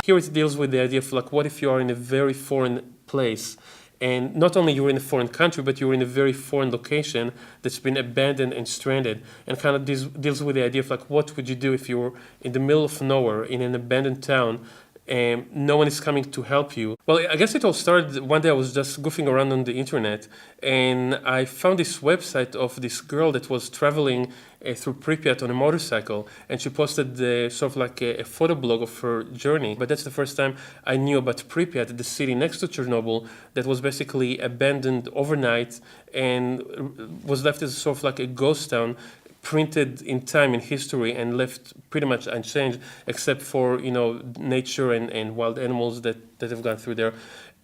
Here it deals with the idea of like, what if you are in a very foreign place, and not only you're in a foreign country, but you're in a very foreign location that's been abandoned and stranded, and kind of deals with the idea of like, what would you do if you're in the middle of nowhere in an abandoned town and no one is coming to help you. Well, I guess it all started one day. I was just goofing around on the internet, and I found this website of this girl that was traveling through Pripyat on a motorcycle, and she posted sort of like a photo blog of her journey. But that's the first time I knew about Pripyat, the city next to Chernobyl, that was basically abandoned overnight and was left as sort of like a ghost town, printed in time in history and left pretty much unchanged, except for nature and wild animals that have gone through there.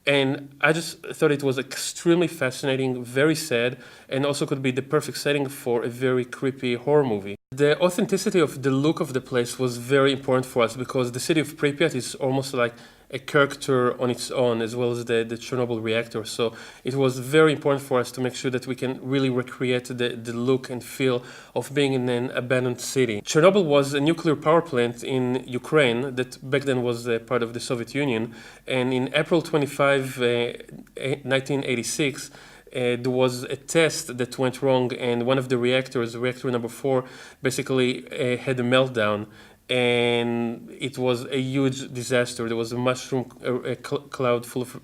And I just thought it was extremely fascinating, very sad, and also could be the perfect setting for a very creepy horror movie. The authenticity of the look of the place was very important for us, because the city of Pripyat is almost like a character on its own, as well as the Chernobyl reactor. So it was very important for us to make sure that we can really recreate the look and feel of being in an abandoned city. Chernobyl was a nuclear power plant in Ukraine that back then was part of the Soviet Union. And in April 25, 1986, there was a test that went wrong, and one of the reactors, reactor number 4, basically had a meltdown. And it was a huge disaster. There was a mushroom cloud full of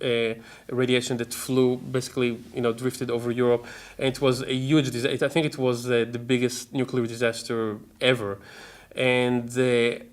radiation that flew, basically, drifted over Europe. And it was a huge disaster. I think it was the biggest nuclear disaster ever. And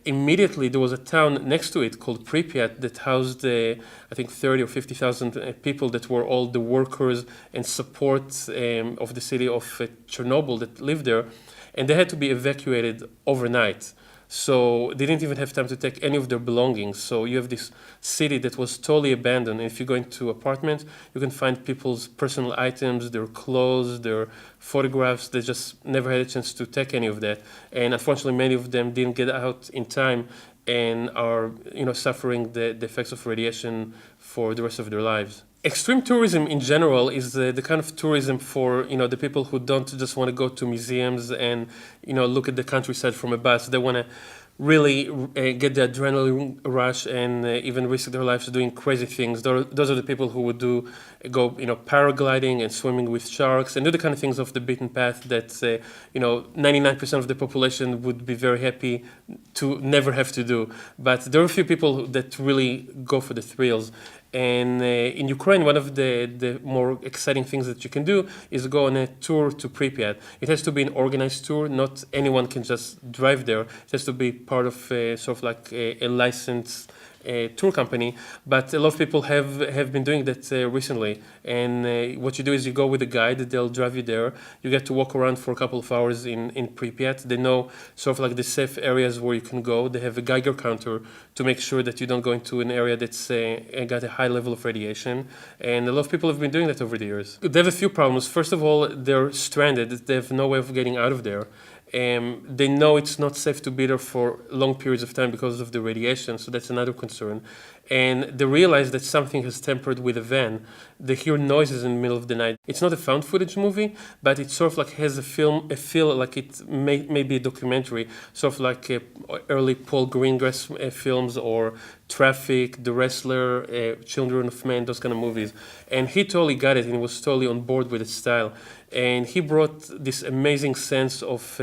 immediately there was a town next to it called Pripyat that housed, I think, 30 or 50,000 people that were all the workers and support of the city of Chernobyl that lived there. And they had to be evacuated overnight. So they didn't even have time to take any of their belongings. So you have this city that was totally abandoned. And if you go into apartments, you can find people's personal items, their clothes, their photographs. They just never had a chance to take any of that. And unfortunately, many of them didn't get out in time and are, suffering the effects of radiation for the rest of their lives. Extreme tourism in general is the kind of tourism for the people who don't just want to go to museums and look at the countryside from a bus. They want to really get the adrenaline rush and even risk their lives doing crazy things. Those are the people who would go paragliding and swimming with sharks and do the kind of things off the beaten path that 99% of the population would be very happy to never have to do. But there are a few people that really go for the thrills. And in Ukraine, one of the more exciting things that you can do is go on a tour to Pripyat. It has to be an organized tour. Not anyone can just drive there. It has to be part of sort of like a licensed tour company. But a lot of people have been doing that recently. And what you do is you go with a guide. They'll drive you there. You get to walk around for a couple of hours in Pripyat. They know sort of like the safe areas where you can go. They have a Geiger counter to make sure that you don't go into an area that's got a high level of radiation. And a lot of people have been doing that over the years. They have a few problems. First of all, they're stranded. They have no way of getting out of there. They know it's not safe to be there for long periods of time because of the radiation, so that's another concern. And they realize that something has tampered with a van. They hear noises in the middle of the night. It's not a found footage movie, but it sort of like has a feel like it may be a documentary, sort of like early Paul Greengrass films or Traffic, The Wrestler, Children of Men, those kind of movies. And he totally got it and was totally on board with its style. And he brought this amazing sense of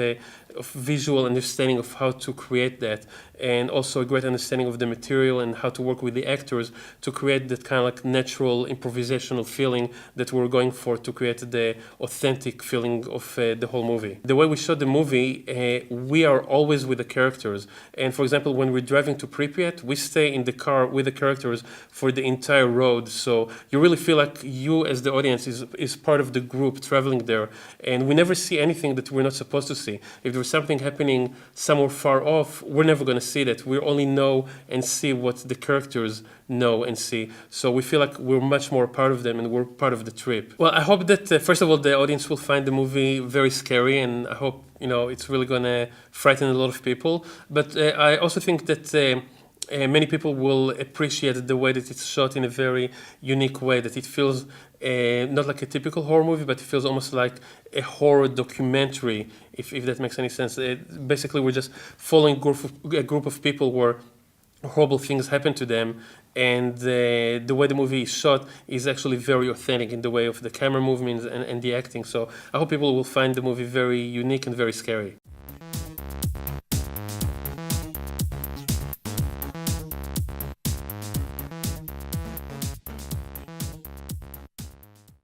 visual understanding of how to create that, and also a great understanding of the material and how to work with the actors to create that kind of like natural improvisational feeling that we're going for to create the authentic feeling of the whole movie. The way we shot the movie, we are always with the characters. And for example, when we're driving to Pripyat, we stay in the car with the characters for the entire road. So you really feel like you as the audience is part of the group traveling there. And we never see anything that we're not supposed to see. If there's something happening somewhere far off, we're never going to see that. We only know and see what the characters know and see. So we feel like we're much more part of them and we're part of the trip. Well, I hope that, first of all, the audience will find the movie very scary, and I hope, it's really going to frighten a lot of people. But I also think that many people will appreciate the way that it's shot in a very unique way, that it feels not like a typical horror movie, but it feels almost like a horror documentary, if that makes any sense. Basically, we're just following a group of people where horrible things happen to them. And the way the movie is shot is actually very authentic in the way of the camera movements and the acting. So I hope people will find the movie very unique and very scary.